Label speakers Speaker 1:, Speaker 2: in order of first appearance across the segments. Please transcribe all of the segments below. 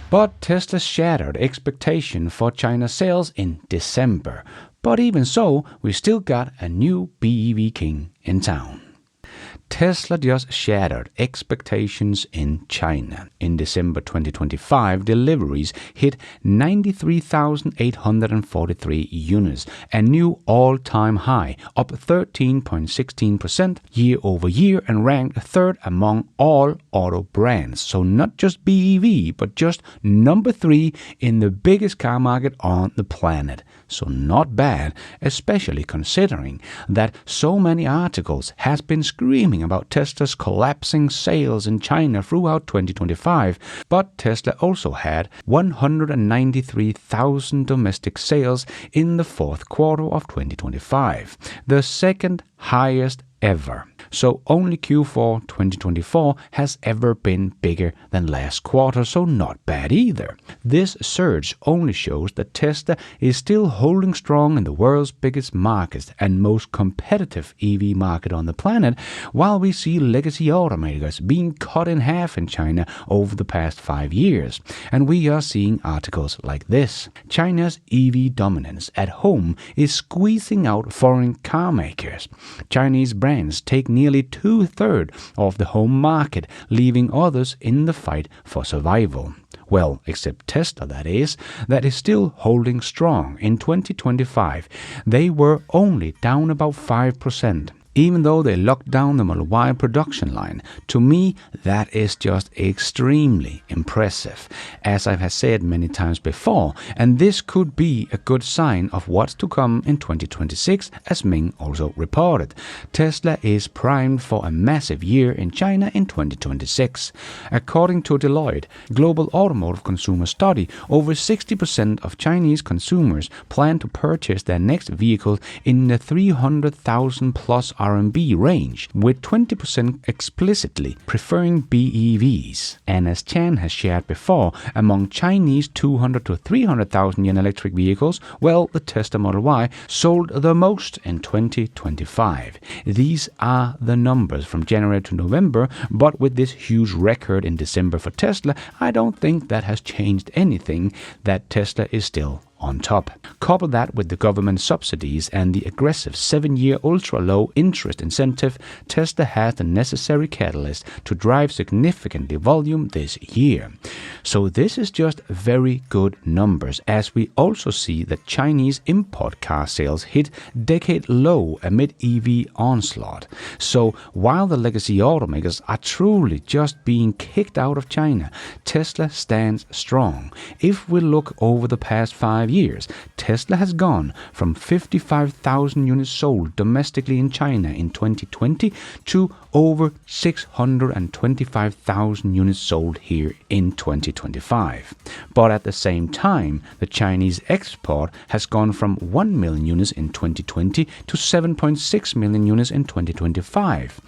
Speaker 1: But Tesla shattered expectation for China sales in December. But even so, we still got a new BEV king in town. Tesla just shattered expectations in China. In December 2025, deliveries hit 93,843 units, a new all-time high, up 13.16% year-over-year and ranked third among all auto brands. So not just BEV, but just number 3 in the biggest car market on the planet. So not bad, especially considering that so many articles has been screaming about Tesla's collapsing sales in China throughout 2025, but Tesla also had 193,000 domestic sales in the fourth quarter of 2025, the second highest ever. So only Q4 2024 has ever been bigger than last quarter, so not bad either. This surge only shows that Tesla is still holding strong in the world's biggest market and most competitive EV market on the planet, while we see legacy automakers being cut in half in China over the past 5 years. And we are seeing articles like this. China's EV dominance at home is squeezing out foreign car makers. Chinese brands take nearly 2/3 of the home market, leaving others in the fight for survival. Well, except Tesla, that is still holding strong. In 2025, they were only down about 5%. Even though they locked down the Model Y production line. To me, that is just extremely impressive, as I have said many times before, and this could be a good sign of what's to come in 2026, as Ming also reported. Tesla is primed for a massive year in China in 2026. According to Deloitte Global Automotive Consumer Study, over 60% of Chinese consumers plan to purchase their next vehicle in the 300,000 plus RMB range, with 20% explicitly preferring BEVs. And as Chan has shared before, among Chinese 200 to 300,000 yen electric vehicles, well, the Tesla Model Y sold the most in 2025. These are the numbers from January to November, but with this huge record in December for Tesla, I don't think that has changed anything, that Tesla is still on top. Couple that with the government subsidies and the aggressive 7-year ultra-low interest incentive, Tesla has the necessary catalyst to drive significantly volume this year. So this is just very good numbers, as we also see that Chinese import car sales hit decade low amid EV onslaught. So while the legacy automakers are truly just being kicked out of China, Tesla stands strong. If we look over the past 5 years, Tesla has gone from 55,000 units sold domestically in China in 2020 to over 625,000 units sold here in 2025. But at the same time, the Chinese export has gone from 1 million units in 2020 to 7.6 million units in 2025.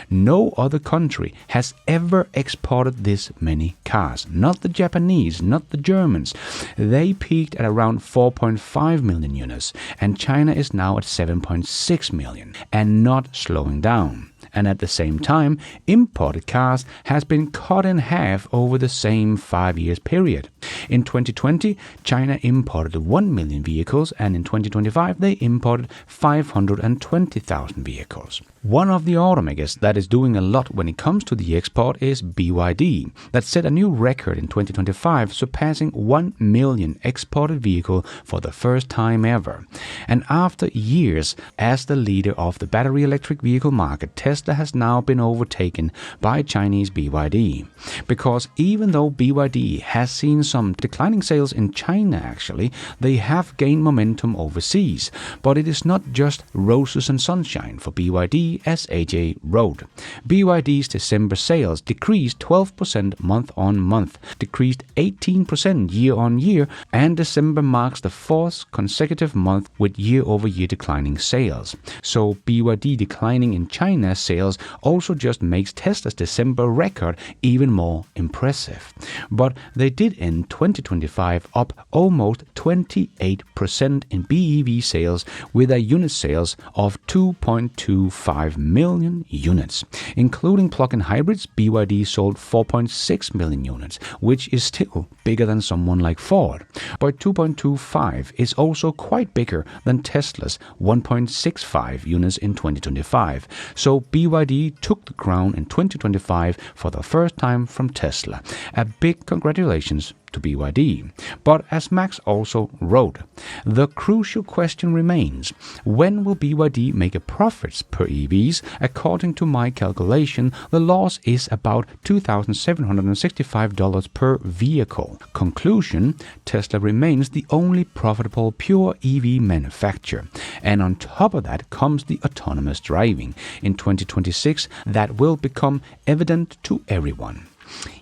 Speaker 1: No other country has ever exported this many cars. Not the Japanese, not the Germans. They peaked at around 4.5 million units, and China is now at 7.6 million, and not slowing down. And at the same time, imported cars has been cut in half over the same 5 years period. In 2020, China imported 1 million vehicles, and in 2025 they imported 520,000 vehicles. One of the automakers that is doing a lot when it comes to the export is BYD, that set a new record in 2025, surpassing 1 million exported vehicle for the first time ever. And after years as the leader of the battery electric vehicle market, Tesla has now been overtaken by Chinese BYD. Because even though BYD has seen some declining sales in China, actually, they have gained momentum overseas. But it is not just roses and sunshine for BYD, as AJ wrote. BYD's December sales decreased 12% month-on-month, decreased 18% year-on-year, and December marks the 4th consecutive month with year-over-year declining sales. So BYD declining in China sales also just makes Tesla's December record even more impressive. But they did end 2025 up almost 28% in BEV sales, with a unit sales of 2.25 4.5 million units. Including plug-in hybrids, BYD sold 4.6 million units, which is still bigger than someone like Ford. But 2.25 is also quite bigger than Tesla's 1.65 units in 2025. So BYD took the crown in 2025 for the first time from Tesla. A big congratulations to BYD. But as Max also wrote, the crucial question remains, when will BYD make a profits per EVs? According to my calculation, the loss is about $2,765 per vehicle. Conclusion, Tesla remains the only profitable pure EV manufacturer. And on top of that comes the autonomous driving in 2026 that will become evident to everyone.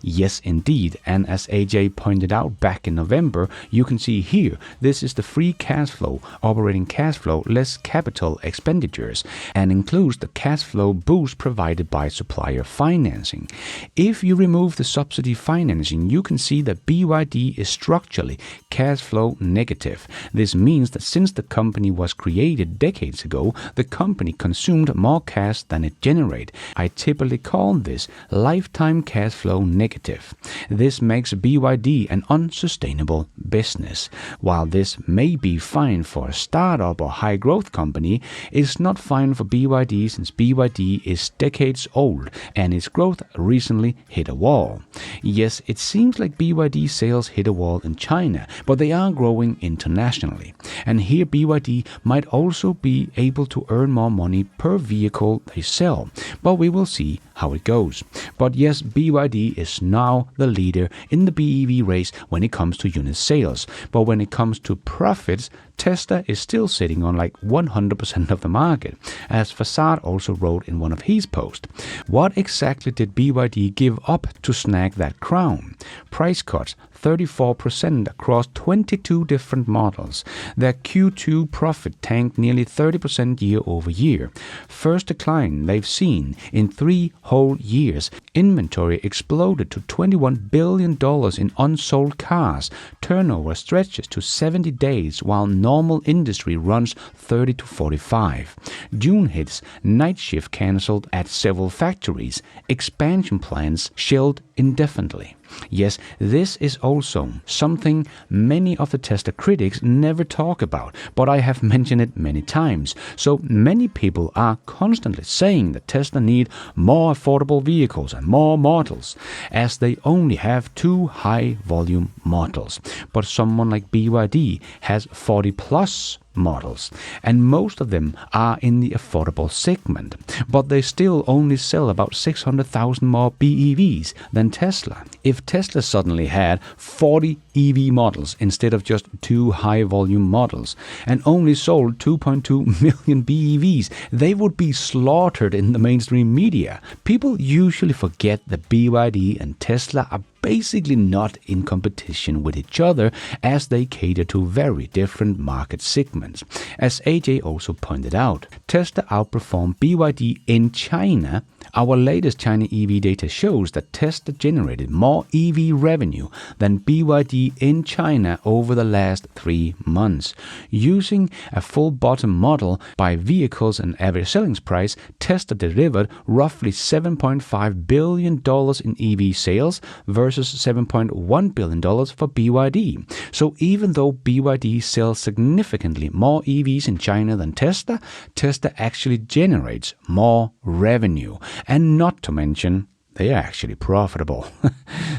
Speaker 1: Yes, indeed, and as AJ pointed out back in November, you can see here, this is the free cash flow, operating cash flow less capital expenditures, and includes the cash flow boost provided by supplier financing. If you remove the subsidy financing, you can see that BYD is structurally cash flow negative. This means that since the company was created decades ago, the company consumed more cash than it generated. I typically call this lifetime cash flow negative. This makes BYD an unsustainable business. While this may be fine for a startup or high growth company, it's not fine for BYD since BYD is decades old and its growth recently hit a wall. Yes, it seems like BYD sales hit a wall in China, but they are growing internationally. And here BYD might also be able to earn more money per vehicle they sell, but we will see how it goes. But yes, BYD is now the leader in the BEV race when it comes to unit sales. But when it comes to profits, Tesla is still sitting on like 100% of the market, as Facade also wrote in one of his posts. What exactly did BYD give up to snag that crown? Price cuts, 34% across 22 different models. Their Q2 profit tanked nearly 30% year over year. First decline they've seen in 3 whole years. Inventory exploded to $21 billion in unsold cars. Turnover stretches to 70 days while normal industry runs 30 to 45. June hits, night shift cancelled at several factories. Expansion plans shelved indefinitely. Yes, this is also something many of the Tesla critics never talk about, but I have mentioned it many times. So many people are constantly saying that Tesla need more affordable vehicles and more models, as they only have 2 high volume models. But someone like BYD has 40 plus models, and most of them are in the affordable segment, but they still only sell about 600,000 more BEVs than Tesla. If Tesla suddenly had 40 EV models instead of just 2 high-volume models and only sold 2.2 million BEVs, they would be slaughtered in the mainstream media. People usually forget that BYD and Tesla are basically not in competition with each other, as they cater to very different market segments. As AJ also pointed out, Tesla outperformed BYD in China. Our latest China EV data shows that Tesla generated more EV revenue than BYD in China over the last 3 months. Using a full bottom model by vehicles and average selling price, Tesla delivered roughly $7.5 billion in EV sales versus $7.1 billion for BYD. So even though BYD sells significantly more EVs in China than Tesla, Tesla actually generates more revenue. And not to mention, they are actually profitable.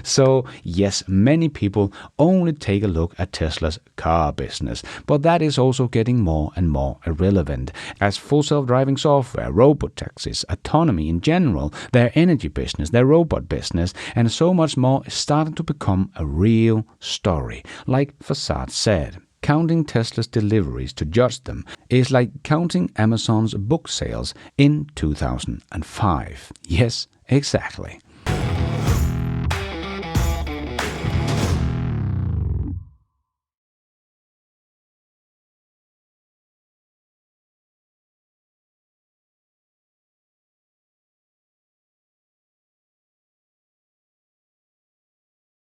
Speaker 1: So yes, many people only take a look at Tesla's car business, but that is also getting more and more irrelevant, as full self-driving software, robot taxis, autonomy in general, their energy business, their robot business, and so much more is starting to become a real story, like Facade said. Counting Tesla's deliveries to judge them is like counting Amazon's book sales in 2005. Yes, exactly.